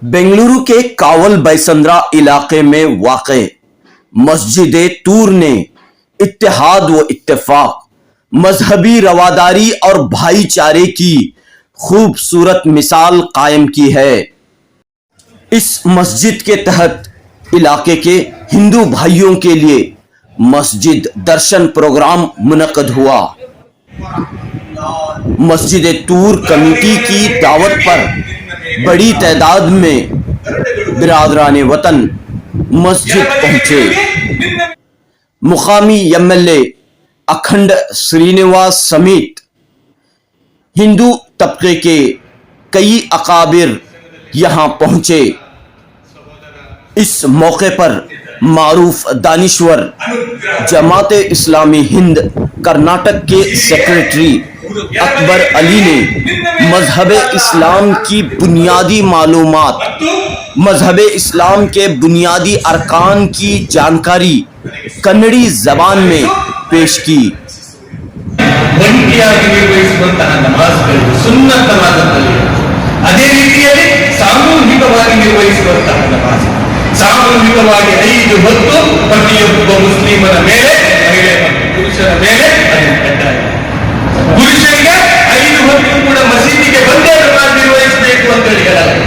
बेंगलुरु के कावल बैसंद्रा इलाके में वाक़े मस्जिद तूर ने इत्तेहाद व इत्तेफाक, मजहबी रवादारी और भाईचारे की खूबसूरत मिसाल कायम की है। इस मस्जिद के तहत इलाके के हिंदू भाइयों के लिए मस्जिद दर्शन प्रोग्राम मुनक्कद हुआ। मस्जिद तूर कमेटी की दावत पर बड़ी तादाद में बिरादरान वतन मस्जिद पहुंचे। मुकामी एमएलए अखंड श्रीनिवास समेत हिंदू तबके के कई अकाबिर यहां पहुंचे। इस मौके पर मारूफ दानिश्वर जमाते इस्लामी हिंद कर्नाटक के सेक्रेटरी अकबर अली ने मजहबे इस्लाम की बुनियादी मालूमात, मजहबे इस्लाम के बुनियादी अरकान की जानकारी कन्नड़ी जबान में पेश की। ಸಾಮೂಹಿಕವಾಗಿ 5 ಹೊತ್ತು ಪ್ರತಿಯೊಬ್ಬ ಮುಸ್ಲಿಮನ ಮೇಲೆ ಮಹಿಳೆ ಮತ್ತು ಪುರುಷನ ಮೇಲೆ ಅದು ಕಡ್ಡಾಯ. ಪುರುಷರಿಗೆ 5 ಹೊತ್ತು ಕೂಡ ಮಸೀದಿಗೆ ಬಂದೇ ನಮಾಜ್ ನಿರ್ವಹಿಸಬೇಕು ಅಂತ ಹೇಳಲಾಗಿದೆ.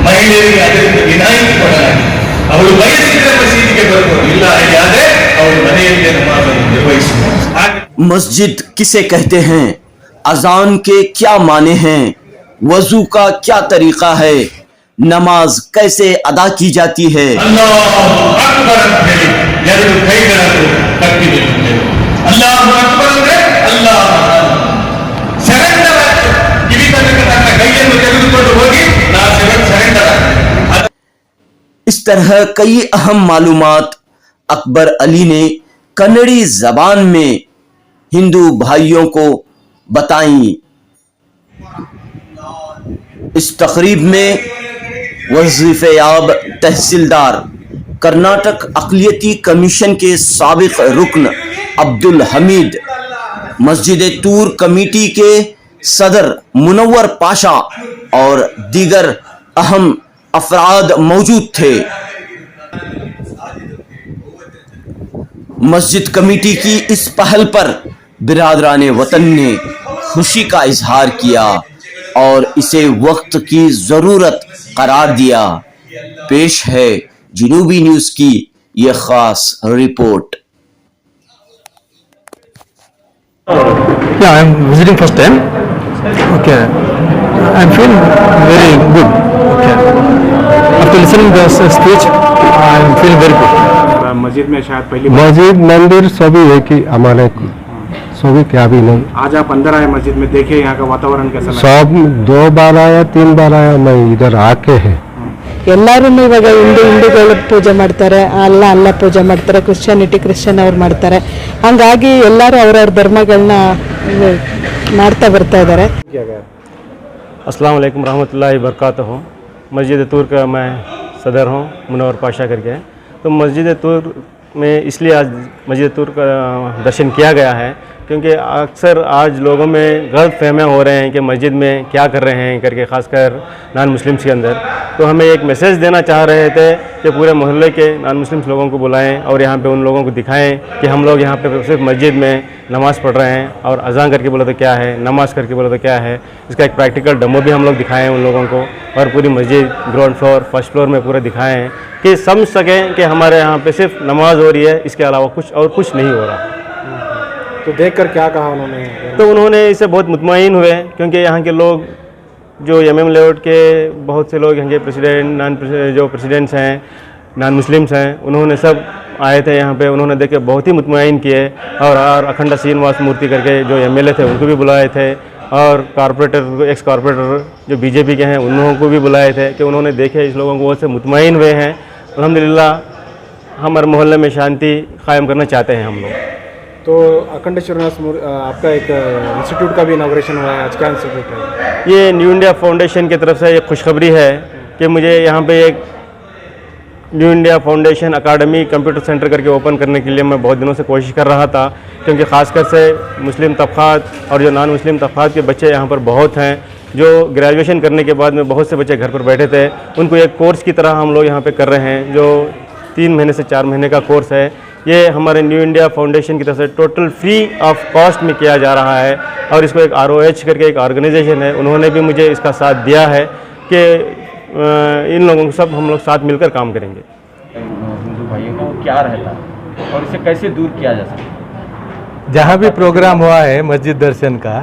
ಮಹಿಳೆಯರಿಗೆ ಅದರಿಂದ ವಿನಾಯಿತಿ ಕೊಡಲಾಗಿದೆ. ಅವಳು ಬಯಸಿದರೆ ಮಸೀದಿಗೆ ಬರಬಹುದು, ಇಲ್ಲ ಆದರೆ ಅವಳು ಮನೆಯಲ್ಲೇ ನಮಾಜನ್ನು ನಿರ್ವಹಿಸಬಹುದು। मस्जिद किसे कहते हैं, अजान के क्या माने हैं, वजू का क्या तरीका है, नमाज कैसे अदा की जाती है। इस तरह कई अहम मालूमात अकबर अली ने कन्नड़ी जबान में हिंदू भाइयों को बताई। इस तकरीब में वजीफेयाब तहसीलदार कर्नाटक अक़लियती कमीशन के साबिक रुकन अब्दुल हमीद, मस्जिद तूर कमेटी के सदर मुनव्वर पाशा और दीगर अहम अफराद मौजूद थे। मस्जिद कमेटी की इस पहल पर बिरादरान वतन ने खुशी का इजहार किया और इसे वक्त की ज़रूरत करार दिया। पेश है जनूबी न्यूज़ की यह खास report. Yeah, I'm visiting first time. Okay, I'm feeling very good. Okay, after listening to the speech, I'm feeling very good. मस्जिद में शायद पहली मस्जिद मंदिर सभी है कि हमारे सभी क्या भी नहीं। आज आप अंदर आए मस्जिद में, देखे यहाँ का वातावरण कैसा लगा? सब 2 बार आया 3 बार आया, मैं इधर आके है। ಎಲ್ಲರೂ ಇವಾಗ ಹಿಂದೂಗಳು ಪೂಜೆ ಮಾಡ್ತಾರೆ, ಅಲ್ಲ ಪೂಜೆ ಮಾಡ್ತಾರೆ, ಕ್ರಿಶ್ಚಿಯನ್ ಅವ್ರು ಮಾಡ್ತಾರೆ. ಹಂಗಾಗಿ ಎಲ್ಲರೂ ಅವ್ರವ್ರ ಧರ್ಮಗಳನ್ನ ಮಾಡ್ತಾ ಬರ್ತಾ ಇದ್ದಾರೆ। अस्सलाम वालेकुम रहमतुल्लाहि बरकातहू। मस्जिद तूर का मैं सदर हूँ, मुनव्वर पाशा करके। तो मस्जिद तूर में इसलिए आज मस्जिद तूर का दर्शन किया गया है क्योंकि अक्सर आज लोगों में गलत फहमियाँ हो रहे हैं कि मस्जिद में क्या कर रहे हैं करके, ख़ासकर नॉन मुस्लिम्स के अंदर। तो हमें एक मैसेज देना चाह रहे थे कि पूरे मोहल्ले के नॉन मुस्लिम्स लोगों को बुलाएं और यहाँ पे उन लोगों को दिखाएं कि हम लोग यहाँ पे सिर्फ मस्जिद में नमाज़ पढ़ रहे हैं और अज़ान करके बोले तो क्या है, नमाज़ करके बोले तो क्या है। इसका एक प्रैक्टिकल डेमो भी हम लोग दिखाएँ उन लोगों को और पूरी मस्जिद ग्राउंड फ्लोर फर्स्ट फ्लोर में पूरा दिखाएँ कि समझ सकें कि हमारे यहाँ पर सिर्फ नमाज़ हो रही है, इसके अलावा कुछ और कुछ नहीं हो रहा। तो देखकर क्या कहा उन्होंने? तो उन्होंने इससे बहुत मुतमईन हुए क्योंकि यहाँ के लोग जो एमएम लेआउट के बहुत से लोग यहाँ के प्रेसिडेंट्स हैं, नॉन मुस्लिम्स हैं, उन्होंने सब आए थे यहाँ पे। उन्होंने देख के बहुत ही मुतमईन किए और अखंड श्रीनिवास मूर्ति करके जो एमएलए थे उनको भी बुलाए थे और कारपोरेटर, एक्स कारपोरेटर जो बीजेपी के हैं उन लोगों को भी बुलाए थे कि उन्होंने देखे इस लोगों को से मुतमईन हुए हैं। अल्हम्दुलिल्लाह हमारे मोहल्ले में शांति कायम करना चाहते हैं हम लोग। तो अखंड श्रीनिवास आपका एक इंस्टीट्यूट का भी इनॉग्रेशन हुआ है, आज क्या इंस्टीट्यूट है? ये न्यू इंडिया फाउंडेशन की तरफ से एक खुशखबरी है कि मुझे यहाँ पे एक new India foundation academy computer centre करके ओपन करने के लिए मैं बहुत दिनों से कोशिश कर रहा था क्योंकि ख़ासकर से मुस्लिम तबक़ात और जो नॉन मुस्लिम तबक़ात के बच्चे यहाँ पर बहुत हैं। जो ग्रेजुएशन करने के बाद में बहुत से बच्चे घर पर बैठे थे, उनको एक कोर्स की तरह हम लोग यहाँ पे कर रहे हैं, जो 3 महीने से 4 महीने का कोर्स है। ये हमारे न्यू इंडिया फाउंडेशन की तरफ से टोटल फ्री ऑफ कॉस्ट में किया जा रहा है। और इसको एक ROH करके एक ऑर्गेनाइजेशन है, उन्होंने भी मुझे इसका साथ दिया है कि इन लोगों को सब हम लोग साथ मिलकर काम करेंगे। हिंदू भाइयों को क्या रहता है और इसे कैसे दूर किया जा सकता है? जहाँ भी प्रोग्राम हुआ है मस्जिद दर्शन का,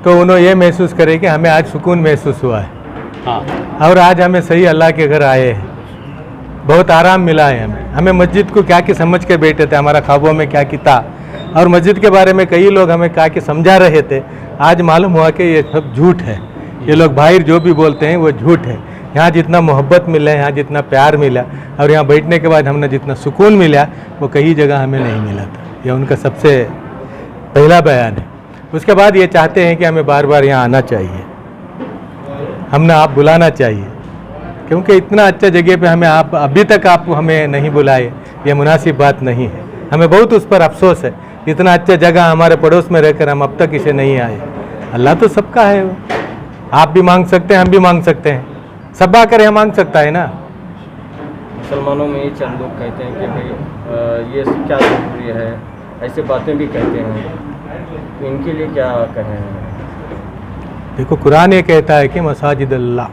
तो उन्होंने ये महसूस करे कि हमें आज सुकून महसूस हुआ है। हाँ, और आज हमें सही अल्लाह के घर आए हैं, बहुत आराम मिला है हमें मस्जिद को क्या कि समझ के बैठे थे, हमारा ख्वाबों में क्या कि था, और मस्जिद के बारे में कई लोग हमें क्या कि समझा रहे थे। आज मालूम हुआ कि ये सब झूठ है, ये लोग बाहर जो भी बोलते हैं वो झूठ है। यहाँ जितना मोहब्बत मिला, यहाँ जितना प्यार मिला, और यहाँ बैठने के बाद हमने जितना सुकून मिला, वो कई जगह हमें नहीं मिला था। ये उनका सबसे पहला बयान है। उसके बाद ये चाहते हैं कि हमें बार बार यहाँ आना चाहिए, हमने आप बुलाना चाहिए, क्योंकि इतना अच्छा जगह पे हमें आप अभी तक आप हमें नहीं बुलाए, ये मुनासिब बात नहीं है। हमें बहुत उस पर अफसोस है, इतना अच्छा जगह हमारे पड़ोस में रहकर हम अब तक इसे नहीं आए। अल्लाह तो सबका है, वो आप भी मांग सकते हैं, हम भी मांग सकते हैं, सब आकर यहाँ मांग सकता है ना। मुसलमानों में ये चंद लोग कहते हैं कि भाई ये क्या जरूरी है, ऐसे बातें भी कहते हैं, तो इनके लिए क्या कहें? देखो, कुरान ये कहता है कि मसाजिद अल्लाह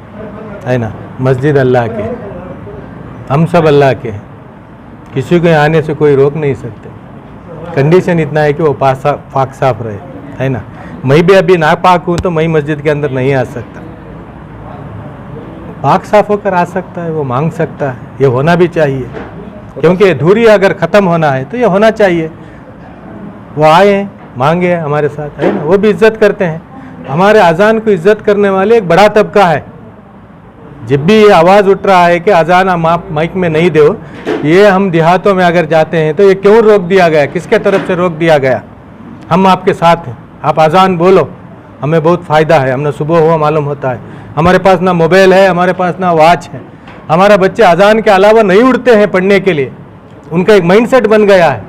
है ना, मस्जिद अल्लाह के, हम सब अल्लाह के हैं, किसी को आने से कोई रोक नहीं सकते। कंडीशन इतना है कि वो पाक साफ रहे, है ना। मैं भी अभी नापाक हूँ तो मैं मस्जिद के अंदर नहीं आ सकता, पाक साफ होकर आ सकता है, वो मांग सकता है, ये होना भी चाहिए, क्योंकि अधूरी अगर ख़त्म होना है तो ये होना चाहिए। वो आए मांगे हमारे साथ, है ना, वो भी इज्जत करते हैं। हमारे अजान को इज्जत करने वाले एक बड़ा तबका है। जब भी ये आवाज़ उठ रहा है कि अजान हम आप माइक में नहीं दो, ये हम देहातों में अगर जाते हैं तो ये क्यों रोक दिया गया, किसके तरफ से रोक दिया गया? हम आपके साथ हैं, आप अजान बोलो, हमें बहुत फ़ायदा है। हमने सुबह हुआ मालूम होता है, हमारे पास ना मोबाइल है, हमारे पास ना वॉच है, हमारा बच्चे अजान के अलावा नहीं उठते हैं पढ़ने के लिए। उनका एक माइंडसेट बन गया है,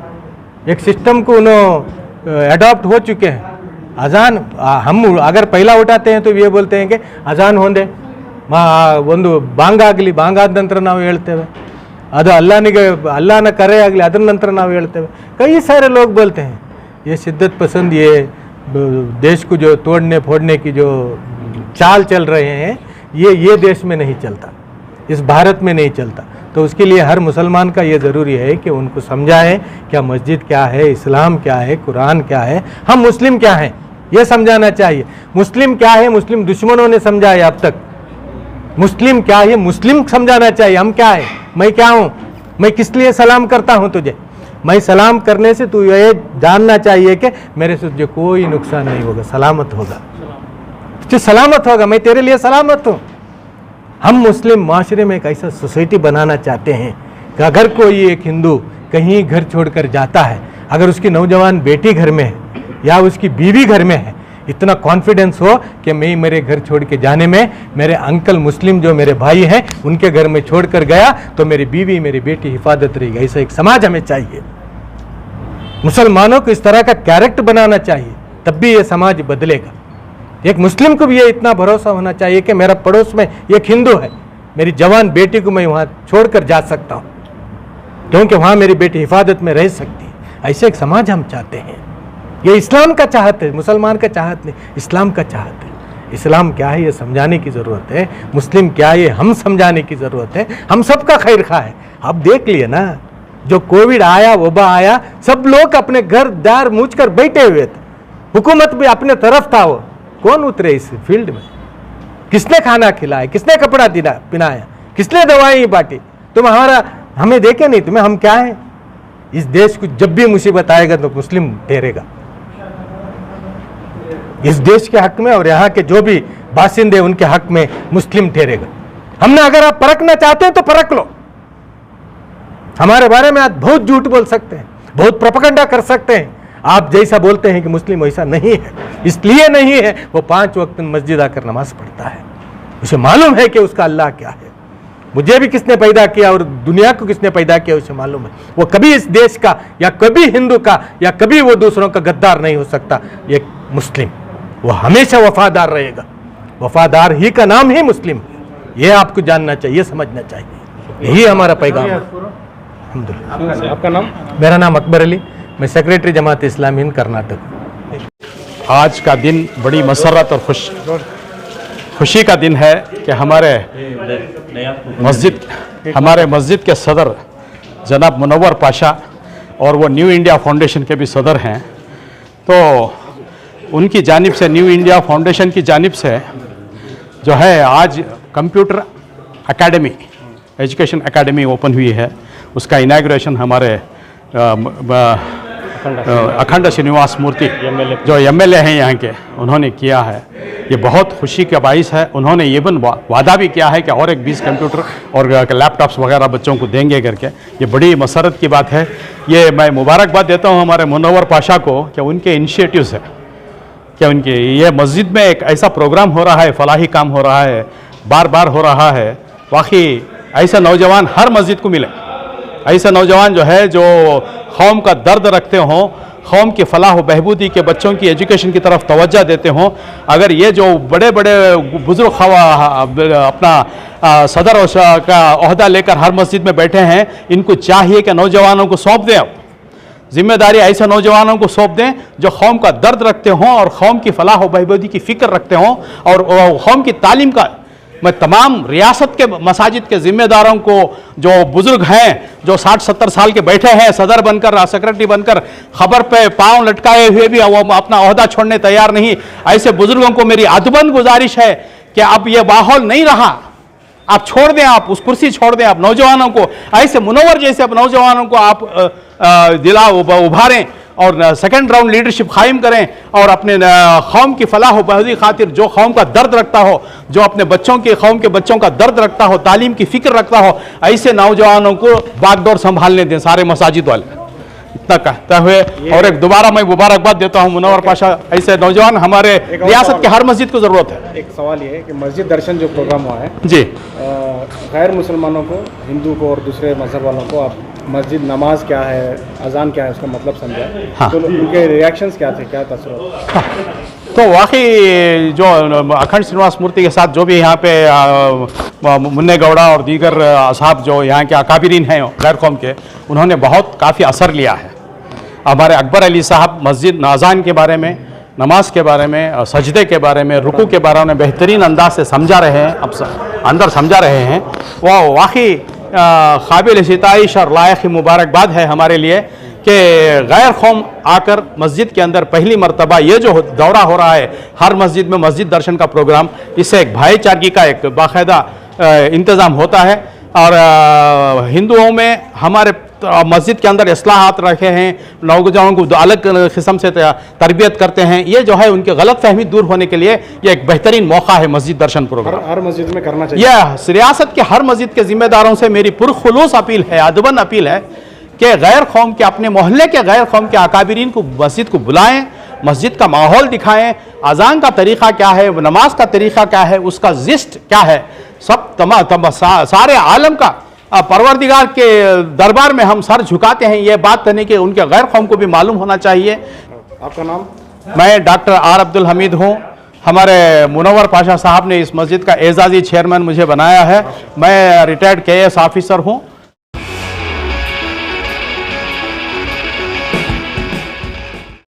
एक सिस्टम को उन्होंने अडॉप्ट हो चुके हैं। अजान हम अगर पहला उठाते हैं तो ये बोलते हैं कि अजान होंदे ಒಂದು ಬಾಂಗ್ ಆಗಲಿ, ಬಾಂಗ್ ಆದ ನಂತರ ನಾವು ಹೇಳ್ತೇವೆ, ಅದು ಅಲ್ಲಾಹನ ಕರೆ ಆಗಲಿ ಅದರ ನಂತರ ನಾವು ಹೇಳ್ತೇವೆ। कई सारे लोग बोलते हैं। ये शिद्दत पसंद, ये देश को जो तोड़ने फोड़ने की जो चाल चल रहे हैं, ये देश में नहीं चलता, इस भारत में नहीं चलता। तो उसके लिए हर मुसलमान का ये ज़रूरी है कि उनको समझाएं क्या मस्जिद क्या है, इस्लाम क्या है, कुरान क्या है, हम मुस्लिम क्या हैं, ये समझाना चाहिए। मुस्लिम क्या है, मुस्लिम दुश्मनों ने समझाया अब तक। मुस्लिम क्या है, मुस्लिम समझाना चाहिए। हम क्या है, मैं क्या हूँ, मैं किस लिए सलाम करता हूँ तुझे। मैं सलाम करने से तू ये जानना चाहिए कि मेरे से तुझे कोई नुकसान नहीं होगा, सलामत होगा, तुझे सलामत होगा, मैं तेरे लिए सलामत हूँ। हम मुस्लिम माशरे में एक ऐसा सोसाइटी बनाना चाहते हैं कि अगर कोई एक हिंदू कहीं घर छोड़कर जाता है, अगर उसकी नौजवान बेटी घर में है या उसकी बीवी घर में है, इतना कॉन्फिडेंस हो कि मैं मेरे घर छोड़ के जाने में, मेरे अंकल मुस्लिम जो मेरे भाई हैं उनके घर में छोड़कर गया तो मेरी बीवी मेरी बेटी हिफाजत रहेगी। ऐसा एक समाज हमें चाहिए। मुसलमानों को इस तरह का कैरेक्टर बनाना चाहिए, तब भी ये समाज बदलेगा। एक मुस्लिम को भी ये इतना भरोसा होना चाहिए कि मेरा पड़ोस में एक हिंदू है, मेरी जवान बेटी को मैं वहाँ छोड़कर जा सकता हूँ, क्योंकि वहाँ मेरी बेटी हिफाजत में रह सकती है। ऐसे एक समाज हम चाहते हैं। ये इस्लाम का चाहत है, मुसलमान का चाहत नहीं, इस्लाम का चाहत है। इस्लाम क्या है ये समझाने की ज़रूरत है, मुस्लिम क्या है ये हम समझाने की ज़रूरत है। हम सबका खैर खा है। आप देख लिए ना, जो कोविड आया, वबा आया, सब लोग अपने घर दार मूझ कर बैठे हुए थे, हुकूमत भी अपने तरफ था। वो कौन उतरे इस फील्ड में? किसने खाना खिलाया, किसने कपड़ा पिनाया, किसने दवाई बांटी? तुम हमें देखे नहीं, तुम्हें हम क्या है? इस देश को जब भी मुसीबत आएगा तो मुस्लिम ठहरेगा इस देश के हक में, और यहाँ के जो भी बासिंदे उनके हक में मुस्लिम ठहरेगा। हमने अगर आप परखना चाहते हैं तो परख लो। हमारे बारे में आज बहुत झूठ बोल सकते हैं, बहुत प्रोपेगेंडा कर सकते हैं। आप जैसा बोलते हैं कि मुस्लिम वैसा नहीं है, इसलिए नहीं है वो 5 वक्त मस्जिद आकर नमाज पढ़ता है, उसे मालूम है कि उसका अल्लाह क्या है। मुझे भी किसने पैदा किया और दुनिया को किसने पैदा किया उसे मालूम है। वो कभी इस देश का या कभी हिंदू का या कभी वो दूसरों का गद्दार नहीं हो सकता। एक मुस्लिम वो हमेशा वफादार रहेगा, वफादार ही का नाम ही मुस्लिम है। ये आपको जानना चाहिए, समझना चाहिए। यही हमारा पैगाम है। अल्हम्दुलिल्लाह। आपका नाम? मेरा नाम अकबर अली, मैं सेक्रेटरी जमात इस्लामी हिंद कर्नाटक। आज का दिन बड़ी मसरत और खुशी का दिन है कि हमारे मस्जिद के सदर जनाब मुनव्वर पाशा और वो न्यू इंडिया फाउंडेशन के भी सदर हैं, तो उनकी जानिब से, न्यू इंडिया फाउंडेशन की जानिब से जो है आज computer academy, education academy open हुई है। उसका इनाग्रेशन हमारे अखंड श्रीनिवास मूर्ति जो एमएलए हैं यहाँ के, उन्होंने किया है। ये बहुत खुशी का बाइस है। उन्होंने ये भी वादा भी किया है कि और एक 20 कंप्यूटर और लैपटॉप्स वगैरह बच्चों को देंगे करके। ये बड़ी मसरत की बात है। ये मैं मुबारकबाद देता हूँ हमारे मुनव्वर पाशा को कि उनके इनिशिएटिव से, कि उनके ये मस्जिद में एक ऐसा प्रोग्राम हो रहा है, फलाही काम हो रहा है, बार बार हो रहा है। वाकई ऐसे नौजवान हर मस्जिद को मिले, ऐसे नौजवान जो है जो कौम का दर्द रखते हों, कौम की फलाह व बहबूदी के बच्चों की एजुकेशन की तरफ तवज्जो देते हों। अगर ये जो बड़े बड़े बुजुर्ग अपना सदर का ओहदा लेकर हर मस्जिद में बैठे हैं, इनको चाहिए कि नौजवानों को सौंप दें, जिम्मेदारी ऐसे नौजवानों को सौंप दें जो कौम का दर्द रखते हों और कौम की फलाह व बहबूदी की फ़िक्र रखते हों। और कौम की तालीम का मैं तमाम रियासत के मसाजिद के ज़िम्मेदारों को, जो बुज़ुर्ग हैं, जो 60-70 साल के बैठे हैं, सदर बनकर, सेक्रेटरी बनकर, खबर पे पाँव लटकाए हुए भी वो अपना ओहदा छोड़ने तैयार नहीं, ऐसे बुज़ुर्गों को मेरी अदबन गुजारिश है कि अब ये माहौल नहीं रहा, आप छोड़ दें, आप उस कुर्सी छोड़ दें, आप नौजवानों को, ऐसे मुनव्वर जैसे अब नौजवानों को आप उभारें और सेकंड राउंड लीडरशिप कायम करें और अपने कौम की फलाह व बहबूदी खातिर जो कौम का दर्द रखता हो, जो अपने बच्चों के, कौम के बच्चों का दर्द रखता हो, तालीम की फ़िक्र रखता हो, ऐसे नौजवानों को बागडोर संभालने दें सारे मसाजिद वाले। इतना कहते हुए और एक दोबारा मैं मुबारकबाद देता हूँ मुनव्वर पाशा, ऐसे नौजवान हमारे रियासत के हर मस्जिद को ज़रूरत है। एक सवाल ये है कि मस्जिद दर्शन जो प्रोग्राम हुआ है जी, गैर मुसलमानों को, हिंदू को और दूसरे मजहब वालों को आप मस्जिद नमाज क्या है, अजान क्या है, उसका मतलब समझा। हाँ। तो उनके रिएक्शंस क्या थे, क्या तसव्वुर? हाँ। तो वाकई जो अखंड श्रीनिवास मूर्ति के साथ जो भी यहाँ पे मुन्ने गौड़ा और दीगर साहब जो यहाँ के अकाबिरीन हैं गैर कौम के, उन्होंने बहुत काफ़ी असर लिया है। हमारे अकबर अली साहब मस्जिद अजान के बारे में, नमाज के बारे में, सजदे के बारे में, रुकू के बारे में बेहतरीन अंदाज से समझा रहे हैं, अब अंदर समझा रहे हैं। वह वाकई काबिल सिताइश और लायक मुबारकबाद है हमारे लिए कि गैर कौम आकर मस्जिद के अंदर पहली मर्तबा ये जो दौरा हो रहा है हर मस्जिद में मस्जिद दर्शन का प्रोग्राम, इससे एक भाईचारगी का एक बाकायदा इंतज़ाम होता है। और हिंदुओं में हमारे मस्जिद के अंदर इस्लाहात रखे हैं, नौजवानों को अलग किस्म से तरबियत करते हैं। ये जो है उनकी गलत फहमी दूर होने के लिए ये एक बेहतरीन मौका है मस्जिद दर्शन प्रोग्राम। हर मस्जिद में करना चाहिए। यह रियासत के हर मस्जिद के जिम्मेदारों से मेरी पुरखुलूस अपील है, अदबन अपील है कि गैर कौम के, अपने मोहल्ले के गैर कौम के अकाबिरीन को मस्जिद को बुलाएं, मस्जिद का माहौल दिखाएं, अजान का तरीक़ा क्या है, नमाज का तरीक़ा क्या है, उसका जिस्ट क्या है, सब सारे आलम का परवरदिगार के दरबार में हम सर झुकाते हैं। ये बात करने के उनके गैर कौम को भी मालूम होना चाहिए। आपका नाम? मैं डॉक्टर आर अब्दुल हमीद हूँ। हमारे मुनव्वर पाशा साहब ने इस मस्जिद का एजाज़ी चेयरमैन मुझे बनाया है। मैं रिटायर्ड KAS ऑफिसर हूँ।